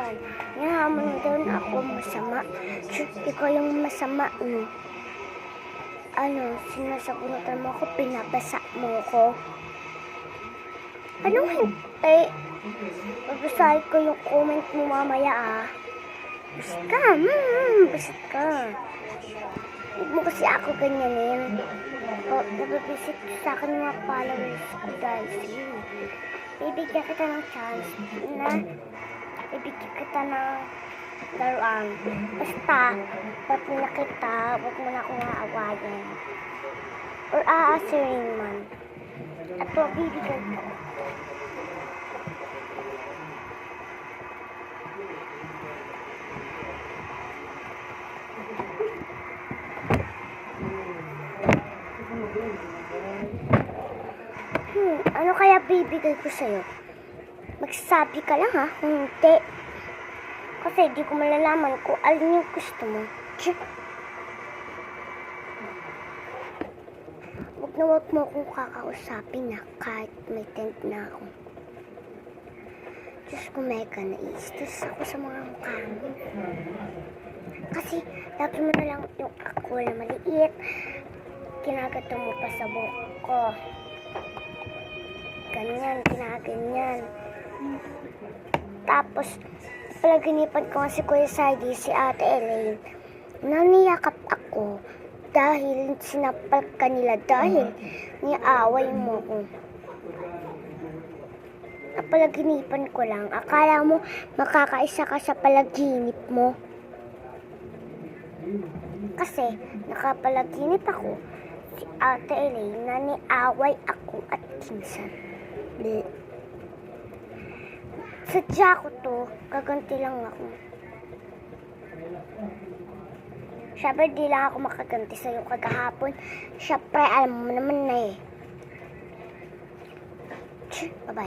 yan. Nahamon doon ako masama. Ikaw yung masama, no? Sinasagutan mo ako, pinabasa mo ko. Anong hindi? Babasahin ko yung comment mo mamaya, ah. Basit ka, basit ka. Huwag mo kasi ako ganyanin. Nababisit sa akin mga followers ko dahil sa'yo. Bibigyan kita ng chance na bibigyan kita ng laruan. Basta, pag nakita, huwag mo na akong aawayan. Or aasirin man. At huwag bibigyan ko. Ano kaya bibigay ko sa'yo? Magsasabi ka lang, ha? Hindi. Kasi di ko malalaman kung alin yung gusto mo. Huwag mo akong kakausapin na kahit may tent na ako. Diyos ko, Mega, nai-stress ako sa mga mukha mo. Kasi lagi mo na lang yung ako na maliit. Kinagato mo pa sa buhok ko. Ganyan, kinaganyan. Tapos, palaginipan ko nga si Kuya Saidi, si Ate Elaine. Naniyakap ako dahil sinapal ka nila dahil niaway mo ko. Napalaginipan ko lang. Akala mo makakaisa ka sa palaginip mo. Kasi nakapalaginip ako si Ate Elaine na niaway ako at kinsan. Sadya ko to, gaganti lang ako. Siyempre, di lang ako makaganti sa'yo kagahapon. Siyempre, alam mo naman na eh. Bye-bye.